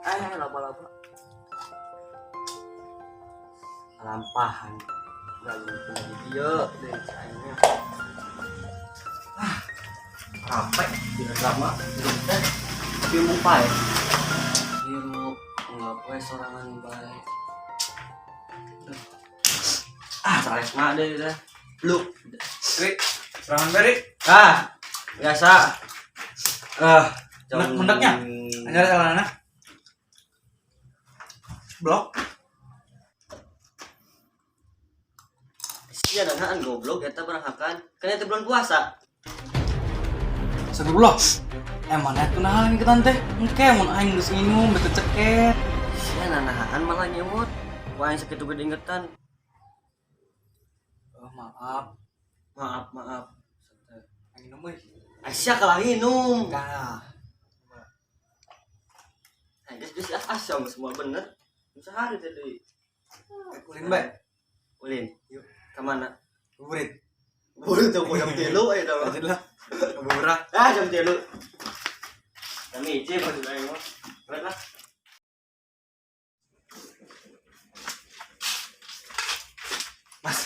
Laba-laba. Lampahan. Gak punya dia dari sayangnya. Capek di lama. Tapi lupa ya. Biru nggak boleh sorangan baik. Salah mak deh dah. Lu, Rik, serangan beri. Biasa. Mendeknya. Hanya salah anak. Blok. Iya dan goblok kita berangkakan. Kan itu bulan puasa. Seru blok. Emang itu nah ini kita teh. Engke mun aing geus minum bete ceket. Sia nanahan malah nyemut. Wah yang segitu gede ingetan. Maaf. Aing minum euy. Asia kalah minum. Enggak. Guys asam semua bener. Sehari tadi. Ulin bae. Ulin. Yuk. Kemana? Burit. Burit tuh jam 3 aja dah. Lanjutlah. Murah. Jam 3. Kami ije pas udah yang berat lah. Mas.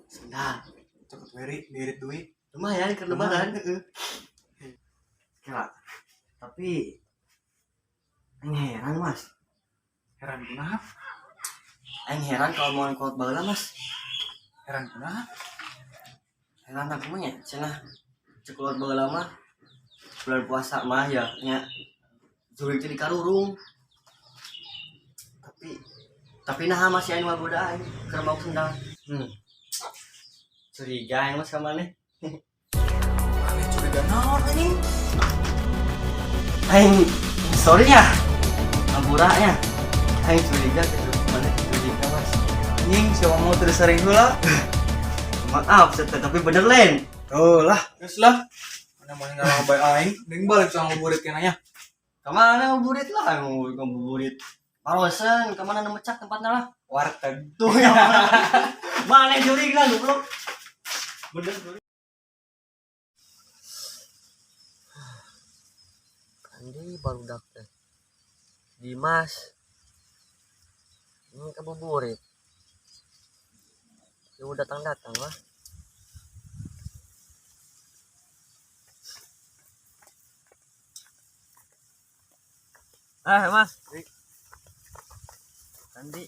Sudah. Cepet beri, dirit duit. Lumayan ke lebaran. Kira. Tapi ini heran mas. Heran kunaha? Aing heran kalau mau kuat baheula mas. Heran kunaha? Heran aku mah nya cenah cek kuat baheula mah. Bulan puasa mah ya nya jurig di karurung. Tapi nah masih aing mah goda aing keur mau sendal. Curiga aing mas ka maneh. Aneh curiga naon anjing? Aing sorry ya. Ngabura-nya. Aing curiga gitu. Mana curiga mas. Anjing siapa mau terus sering heula? Maaf, tapi bener Len. Tuh lah, geus lah. Mana mau ngalah bae aing, mending balik sama burit kenanya. Kemana ngabuburit lah, ngabuburit. Parosen, kemana nemecak tempatnya lah? Warteg. Tuh ya. Mana curiga lu belum? Bener. Andi baru dapet. Dimas. Ini ngabuburit. Lu datang lah. Mas. Andi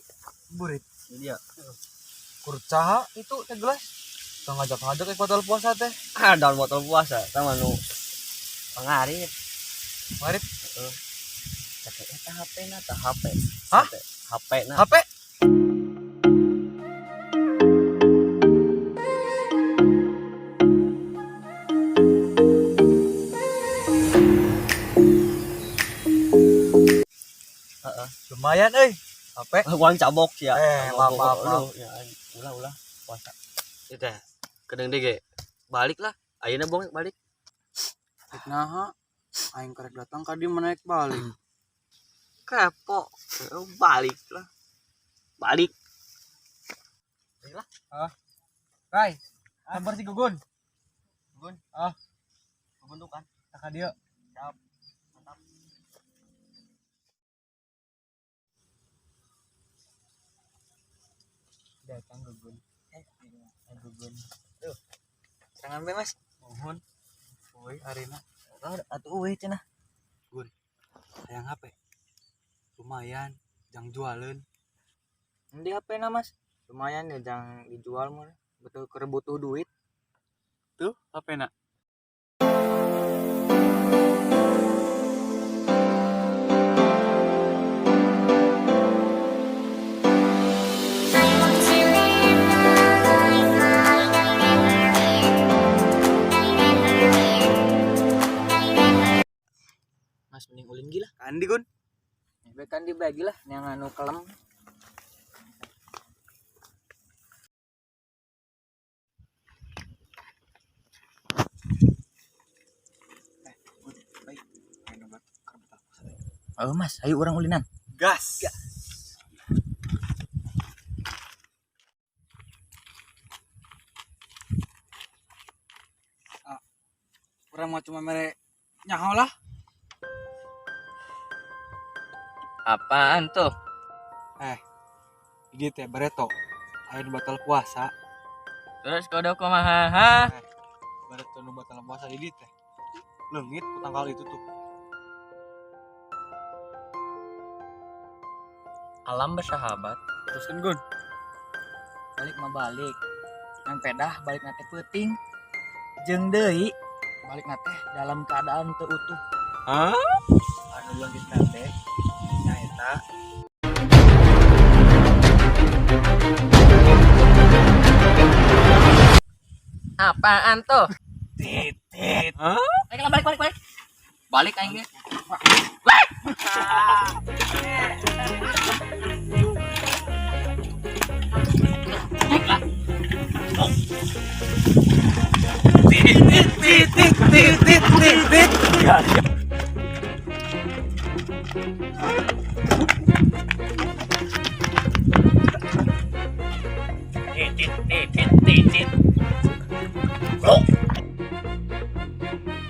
Burit. ini dia. Kurcaha itu teh gelas. Tong ngajak-ngajak ke botol puasa teh. Daun botol puasa sama nu pengarit. Marit. Tapi eta HP na tah HP. Hah? HP na. HP. Lumayan euy. HP. Uang cabok sih ya. Maaf. Ya, ulah puasa. Itu ya. Kedeng dege. Balik lah. Ayeuna bong balik. Fitnah. Aing karek datang ka dieu menaik balik. Kepo. Balik lah. Balik. Rai. Sabar si Gugun. Gugun tuh kan. Ka dieu. Siap. Mantap. Datang Gugun. Gugun. Tuh. Serangan be Mas. Mohon. Woi, arena. Atuh euy cenah. Gun. Hayang HP. Lumayan, jang jualeun. Di HP na Mas. Lumayan ya jang dijual mah. Betul keur butuh duit. Tuh, HP na. Mas mending ulin gila. Andi Gun. Kan dibagi lah yang anu kelem. Mas, ayo orang ulinan. Gas. Orang mau cuma mere nyaho lah. Apaan tuh? Jadi teh Bareto. Ayo batal puasa. Terus kode kumaha? Bareto nu batal puasa jadi teh. Leungit ku tanggal itu tuh. Alam bersahabat. Teruskeun Gun. Balik mah balik. Yang pedah balik nate peuting. Jeung deui balik nate dalam keadaan teu utuh. Hah? Anu leungit nate nyaeta apaan tuh? Titit. Hah? Balik. Balik aing ge. Titit.